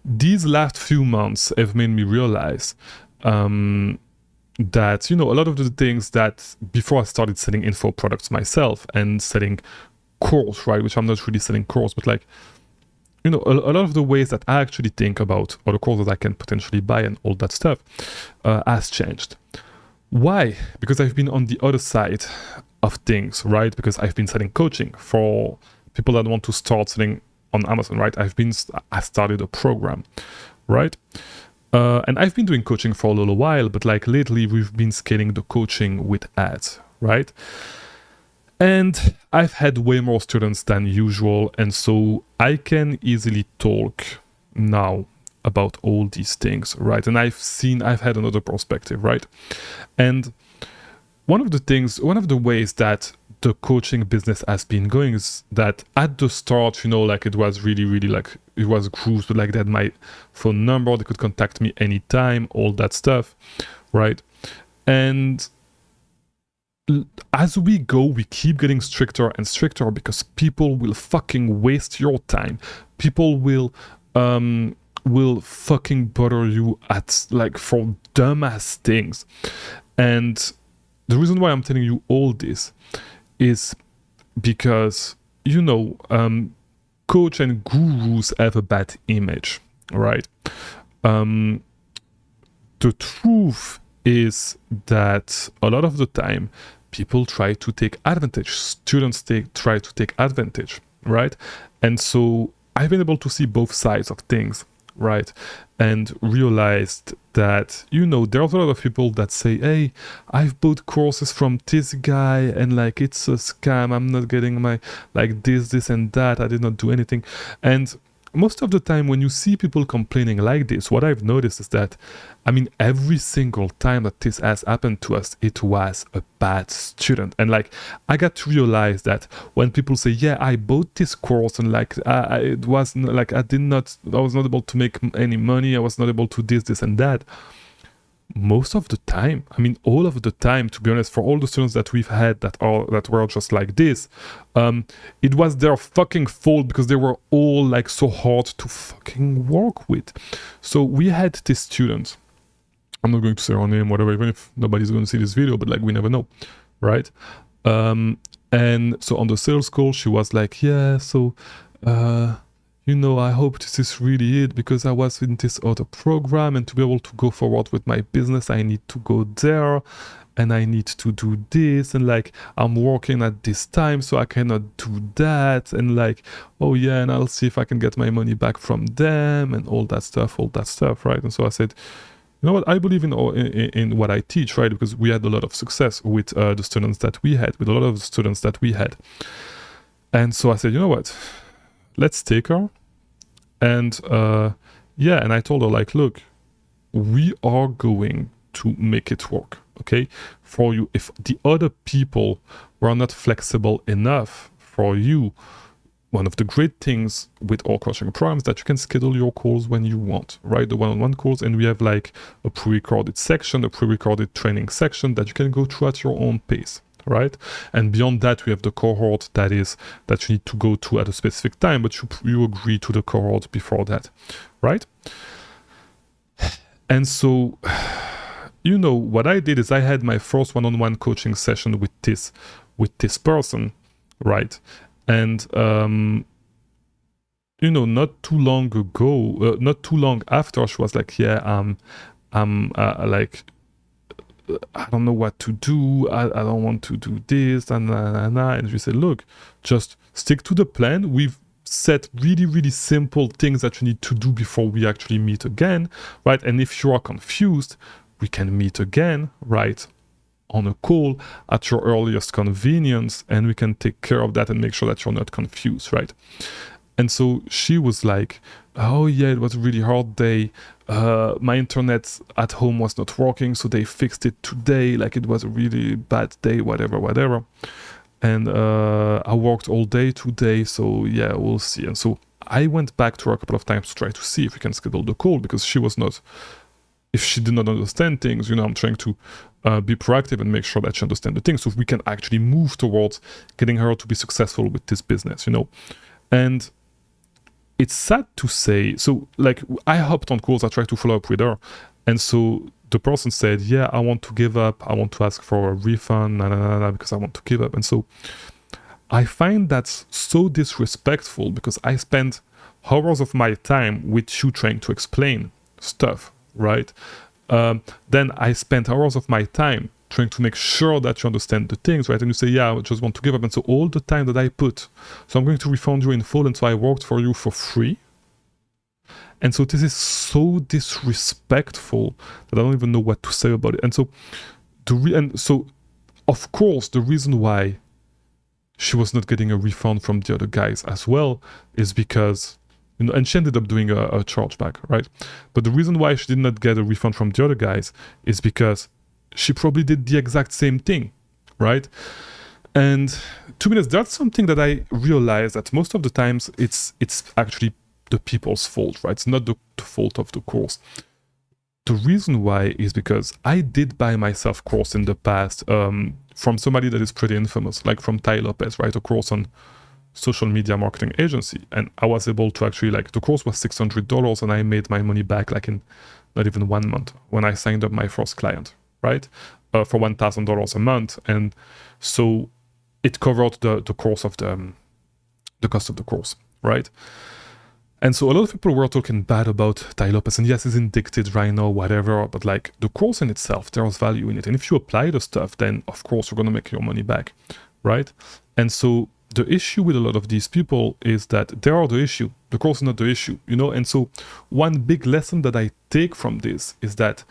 these last few months have made me realize that, you know, a lot of the things that before I started selling info products myself and selling course, right, which I'm not really selling course, but like, you know, a lot of the ways that I actually think about other courses I can potentially buy and all that stuff has changed. Why? Because I've been on the other side of things, right? Because I've been selling coaching for people that want to start selling on Amazon, right? I started a program, right? And I've been doing coaching for a little while, but like lately we've been scaling the coaching with ads, right? And I've had way more students than usual, and so I can easily talk now about all these things, right? And I've had another perspective, right? And one of the ways that the coaching business has been going is that at the start, you know, like it was really, really like, it was groups, but like they had my phone number, they could contact me anytime, all that stuff, right? And as we go, we keep getting stricter and stricter because people will fucking waste your time. People will fucking bother you at like for dumbass things. And the reason why I'm telling you all this is because, you know, coach and gurus have a bad image, right? The truth is that a lot of the time people try to take advantage, students try to take advantage, right? And so I've been able to see both sides of things, right? And realized that, you know, there's a lot of people that say, hey, I've bought courses from this guy and like it's a scam, I'm not getting my like this and that, I did not do anything. And most of the time when you see people complaining like this, what I've noticed is that, I mean, every single time that this has happened to us, it was a bad student. And like, I got to realize that when people say, yeah, I bought this course and like, it was like, I was not able to make any money, I was not able to this and that. Most of the time, I mean, all of the time, to be honest, for all the students that we've had that were just like this, it was their fucking fault because they were all like so hard to fucking work with. So we had this student, I'm not going to say her name, whatever, even if nobody's going to see this video, but like we never know, right? And so on the sales call, she was like, yeah, so you know, I hope this is really it because I was in this other program and to be able to go forward with my business, I need to go there and I need to do this and like I'm working at this time so I cannot do that and like, oh yeah, and I'll see if I can get my money back from them and all that stuff, right? And so I said, you know what, I believe in what I teach, right? Because we had a lot of success with the students that we had, And so I said, you know what, let's take her. And yeah, and I told her like, look, we are going to make it work, okay? For you, if the other people were not flexible enough for you, one of the great things with our coaching programs that you can schedule your calls when you want, right? The one-on-one calls, and we have like a pre-recorded section, a pre-recorded training section that you can go through at your own pace, right? And beyond that, we have the cohort that you need to go to at a specific time, but you agree to the cohort before that, right? And so, you know, what I did is I had my first one-on-one coaching session with this person, right? And you know, not too long after, she was like, yeah, I'm like, I don't know what to do, I don't want to do this, and we said, look, just stick to the plan. We've set really, really simple things that you need to do before we actually meet again, right? And if you are confused, we can meet again, right, on a call at your earliest convenience, and we can take care of that and make sure that you're not confused, right? And so she was like, oh yeah, it was a really hard day. My internet at home was not working, so they fixed it today. Like it was a really bad day, whatever. And I worked all day today, so yeah, we'll see. And so I went back to her a couple of times to try to see if we can schedule the call, because if she did not understand things, you know, I'm trying to be proactive and make sure that she understands the things so we can actually move towards getting her to be successful with this business, you know. And it's sad to say. So like I hopped on calls, I tried to follow up with her, and so the person said, yeah, I want to give up, I want to ask for a refund, because I want to give up. And so I find that so disrespectful, because I spent hours of my time with you trying to explain stuff, right? Then I spent hours of my time trying to make sure that you understand the things, right? And you say, yeah, I just want to give up. And so all the time that I put, so I'm going to refund you in full, and so I worked for you for free. And so this is so disrespectful that I don't even know what to say about it. And so of course, the reason why she was not getting a refund from the other guys as well is because, and she ended up doing a chargeback, right? But the reason why she did not get a refund from the other guys is because she probably did the exact same thing, right? And to be honest, that's something that I realized that most of the times it's actually the people's fault, right? It's not the fault of the course. The reason why is because I did buy myself course in the past from somebody that is pretty infamous, like from Tai Lopez, right? A course on social media marketing agency. And I was able to actually, like, the course was $600 and I made my money back like in not even 1 month when I signed up my first client, right? For $1,000 a month. And so it covered the course of the cost of the course, right? And so a lot of people were talking bad about Tai Lopez, and yes, he's indicted right now, whatever, but like the course in itself, there's value in it. And if you apply the stuff, then of course you're going to make your money back, right? And so the issue with a lot of these people is that they are the issue. The course is not the issue, And so one big lesson that I take from this is that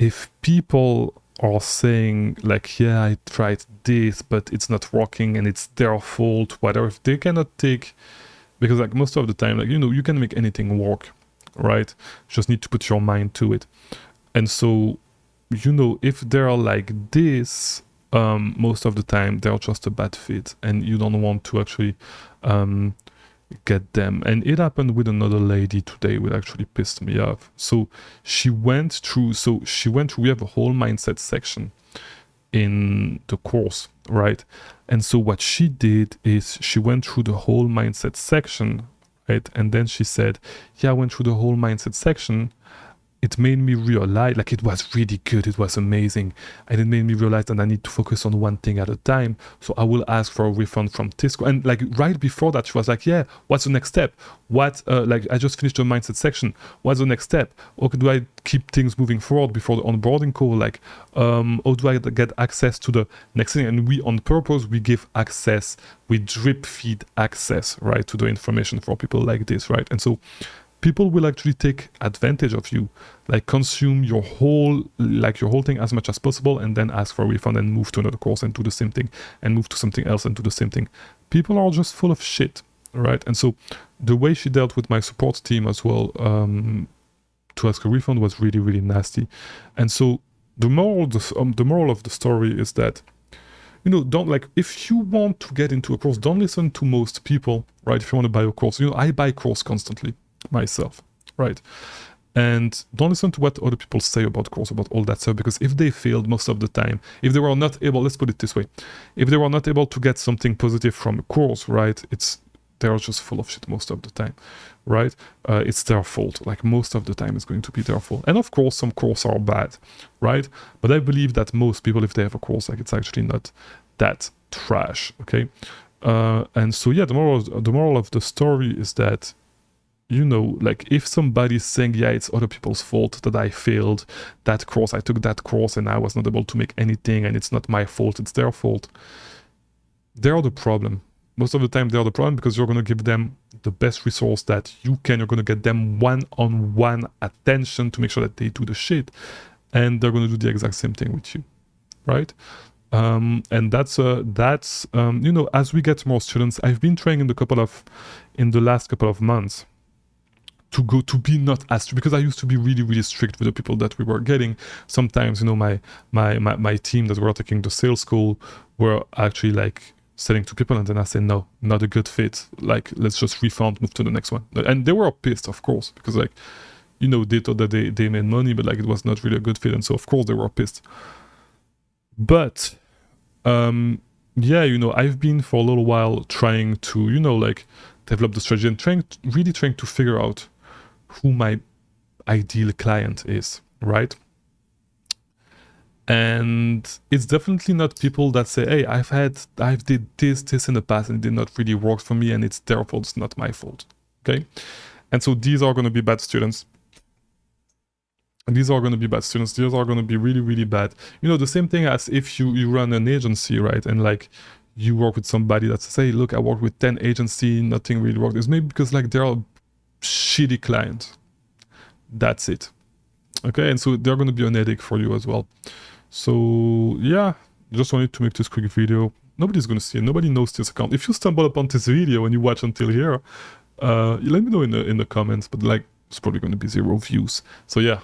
if people are saying like, yeah, I tried this, but it's not working and it's their fault, whatever, if they cannot take... Because like most of the time, like, you can make anything work, right? You just need to put your mind to it. And so, if they're like this, most of the time, they're just a bad fit and you don't want to actually get them. And it happened with another lady today, which actually pissed me off. So we have a whole mindset section in the course, right? And so what she did is she went through the whole mindset section, right? And then she said, yeah, I went through the whole mindset section. It made me realize, like, it was really good, it was amazing, and it made me realize that I need to focus on one thing at a time, so I will ask for a refund from Tisco. And like right before that, she was like, yeah, what's the next step? I just finished the mindset section, what's the next step? Or do I keep things moving forward before the onboarding call? Like, or do I get access to the next thing? And we, on purpose, we give access, we drip feed access, right, to the information for people like this, right? And so people will actually take advantage of you, like consume your whole thing as much as possible, and then ask for a refund and move to another course and do the same thing, and move to something else and do the same thing. People are just full of shit, right? And so the way she dealt with my support team as well, to ask a refund, was really, really nasty. And so the moral of the story is that, don't, like, if you want to get into a course, don't listen to most people, right? If you want to buy a course, I buy course constantly myself, right? And don't listen to what other people say about course, about all that stuff, because if they failed most of the time, if they were not able, let's put it this way, if they were not able to get something positive from a course, right, they're just full of shit most of the time, right? It's their fault. Like, most of the time it's going to be their fault. And of course some courses are bad, right? But I believe that most people, if they have a course, like, it's actually not that trash, okay? And so yeah, the moral of the story is that, like, if somebody's saying, yeah, it's other people's fault that I failed that course, I took that course and I was not able to make anything, and it's not my fault, it's their fault, they're the problem. Most of the time they're the problem, because you're going to give them the best resource that you can. You're going to get them one-on-one attention to make sure that they do the shit, and they're going to do the exact same thing with you, right? And that's as we get more students, I've been trying in the last couple of months to be not as strict, because I used to be really, really strict with the people that we were getting. Sometimes, my team that were taking the sales school were actually like selling to people, and then I say, no, not a good fit, like, let's just refund, move to the next one. And they were pissed, of course, because, like, they thought that they made money, but like, it was not really a good fit, and so of course they were pissed. But yeah, I've been for a little while trying to, like, develop the strategy and really trying to figure out who my ideal client is, right? And it's definitely not people that say, hey, I've did this in the past and it did not really work for me and it's their fault, it's not my fault. Okay. And so these are going to be bad students. These are going to be bad students. These are going to be really, really bad. You know, the same thing as if you run an agency, right? And like you work with somebody that says, hey, look, I work with 10 agencies, nothing really worked. It's maybe because like they're a shitty client. That's it. Okay. And so they're going to be an headache for you as well. So yeah, just wanted to make this quick video. Nobody's going to see it. Nobody knows this account. If you stumble upon this video and you watch until here, let me know in the comments, but like it's probably going to be 0 views. So yeah,